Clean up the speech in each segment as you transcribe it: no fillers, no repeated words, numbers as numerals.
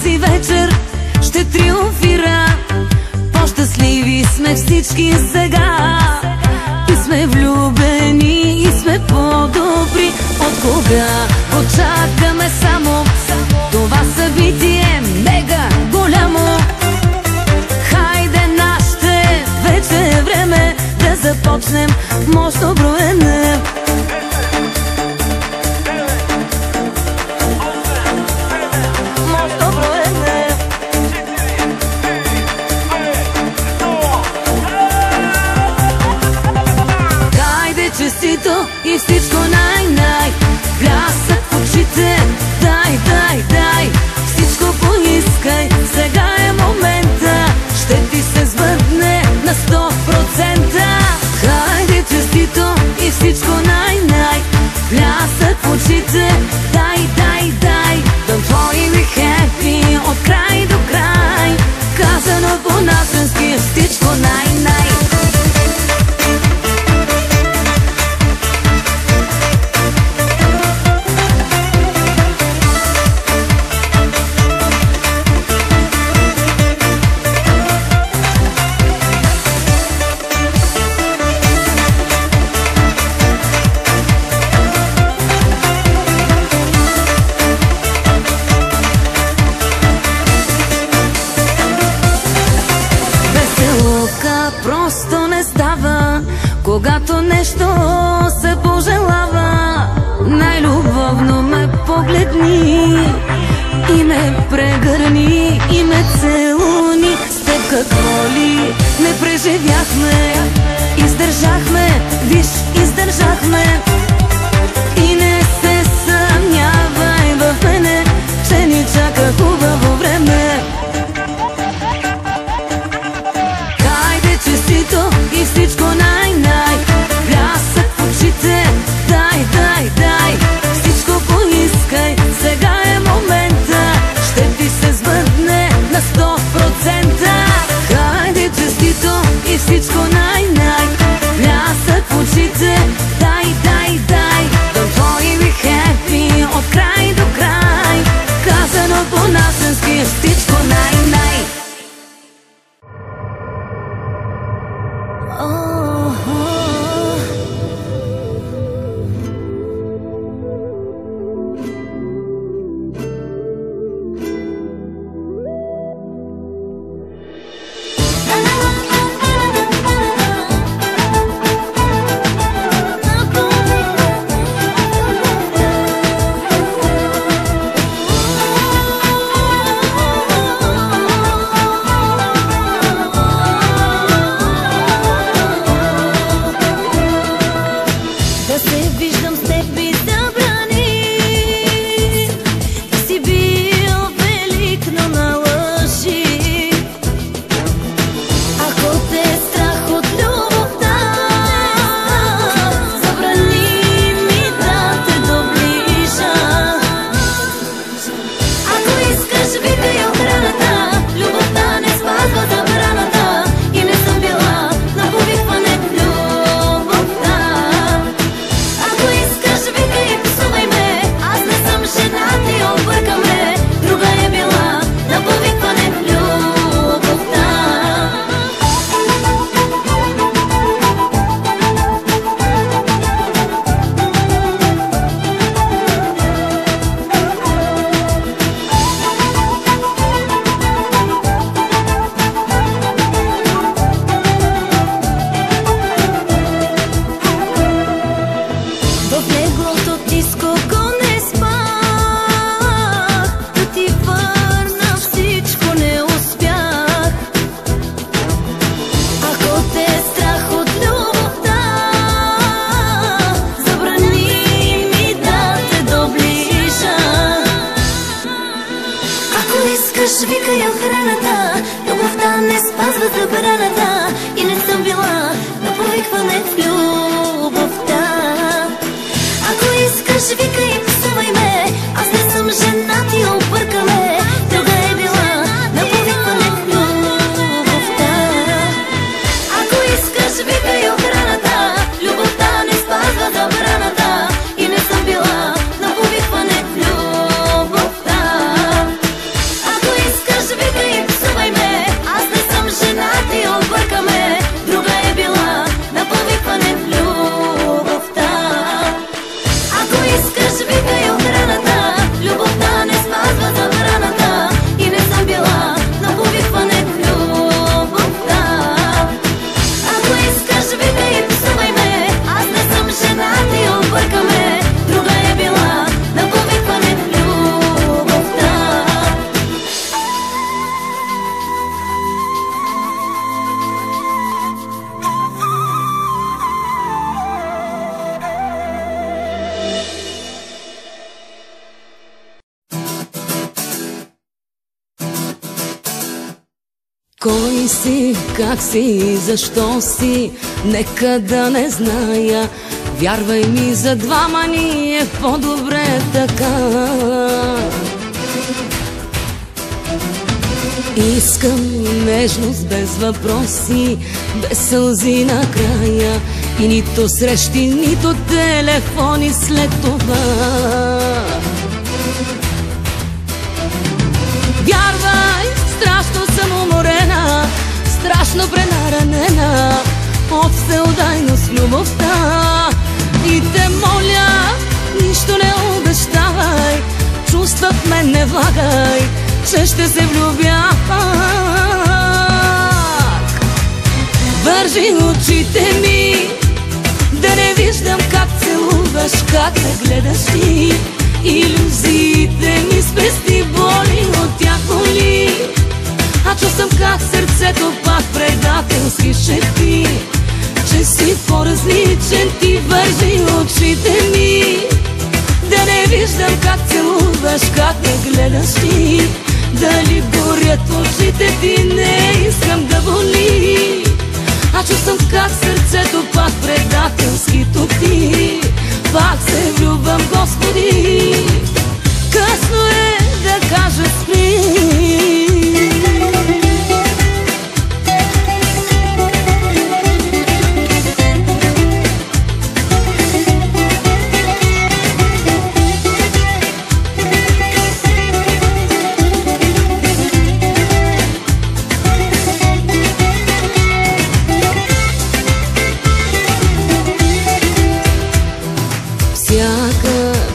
тази вечер ще триумфира. По-щастливи сме всички сега, и сме влюбени, и сме по-добри. От кога очакваме само това събитие мега голямо? Хайде нашите, вече е време да започнем мощно броене. Честито и всичко най-най, блясък в очите, дай, дай, дай, всичко поискай, сега е момента, ще ти се сбъдне на 100%. Хайде честито и всичко най-най, блясък в очите, дай, дай, дай, don't worry, be happy, от край до край, казано по-нашенски, всичко най-най. Просто не става, когато нещо се пожелава. Най-любовно ме погледни и ме прегърни, и ме целуни. С теб какво ли не преживяхме, издържахме, виж, издържахме. И не се съмнявай в мене, че ни чака хубаво време. И всичко най-най, блясък в очите, дай, дай, дай, всичко поискай, сега е момента, ще ти се сбъдне на 100%. Хайде честито и всичко най-най, блясък в очите, дай, дай, дай, don't worry, be happy, от край до край, казано по-нашенски, всичко най-най. Викай охраната, любовта не спазва забраната и не съм била на повикване в любовта. Ако искаш, викай и псувай ме, аз не съм женат и объркаме. Друга е била на повикване в любовта. Ако искаш, викай охраната, любовта не спазва забраната и не съм била на повикване в любовта. Ако Кой си, как си, защо си, нека да не зная. Вярвай ми, за двама ни е по-добре така. Искам нежност без въпроси, без сълзи накрая, и нито срещи, нито телефони след това. Вярвай, страшно съм уморена, страшно пренаранена от всеотдайност в любовта. И те моля, нищо не обещавай, чувства в мен не влагай, че ще се влюбя пак. Вържи очите ми, да не виждам как целуваш, как ме гледаш ти. Илюзиите ми спести, боли от тях боли. А чувствам как сърцето пак предателски шепти, че си по-различен ти. Вържи очите ми, да не виждам как целуваш, как ме гледаш ти. Дали горят очите ти, не искам да боли. А чувствам как сърцето пак предателски топти. Пак се влюбвам, Господи. Късно е да кажа спри.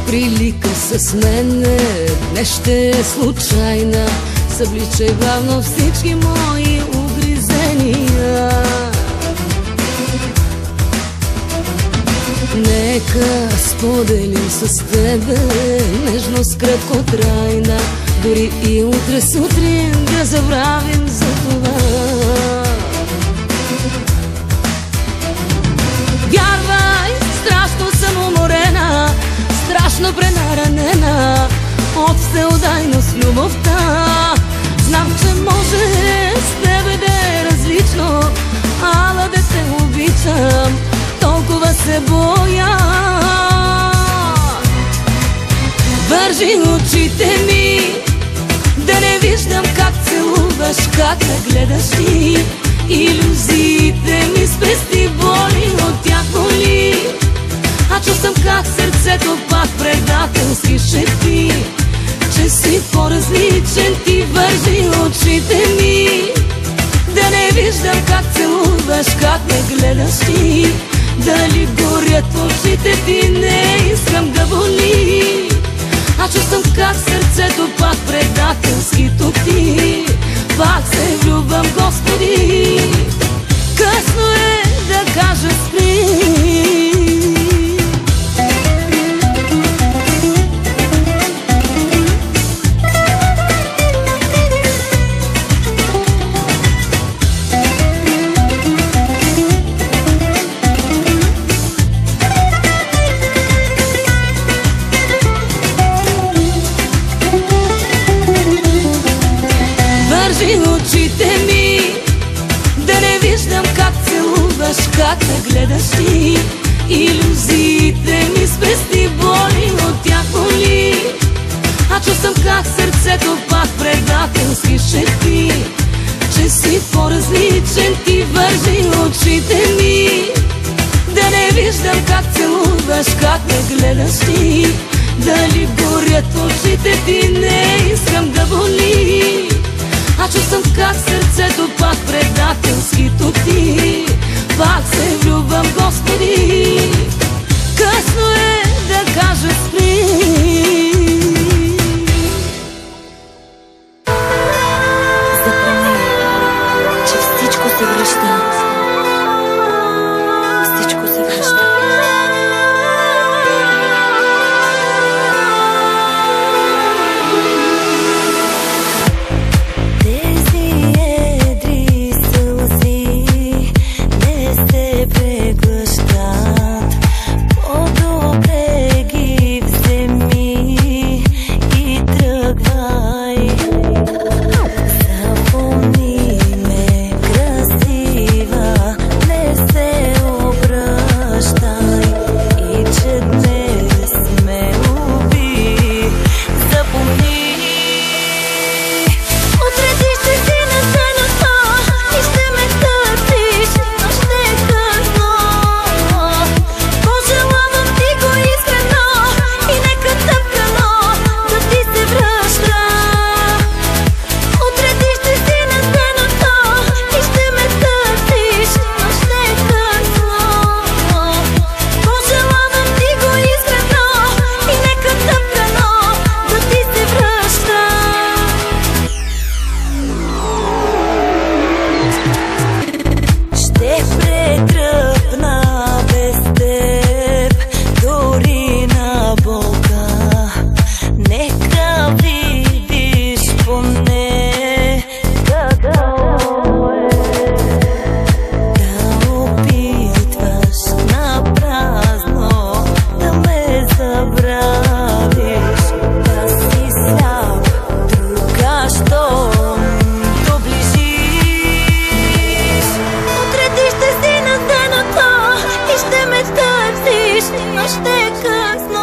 Прилика с мене днес ще е случайна. Събличай бавно всички мои угризения. Нека споделим с тебе нежност краткотрайна, дори и утре сутрин да забравим за това. Вярвай, страшно съм уморена, страшно пренаранена от всеотдайност в любовта. Знам, че може с тебе да е различно, ала да те обичам, толкова се боя. Вържи очите ми, да не виждам как целуваш, как ме гледаш ти. Илюзиите ми спести, боли от тях боли. А чувствам как сърцето пак предателски шепти, че си по-различен ти. Вържи очите ми, да не виждам как целуваш, как ме гледаш ти. Дали горят очите ти, не искам да боли. А чувствам как сърцето пак предателски топти. Пак се влюбвам, Господи. Късно е да кажа спри. Очите ми, да не виждам как целуваш, как ме гледаш ти. Илюзиите ми спести, боли от тях боли. А чувствам как сърцето пак предателски шепти, че си по-различен ти. Вържи очите ми, да не виждам как целуваш, как ме гледаш ти. Дали горят очите ти, не искам да боли. А чувствам как сърцето пак предателски топти. Пак се влюбвам, Господи. Късно е да кажа спри. Запомни, че всичко се връща. Всичко се връща. Запомни ме. ще е късно.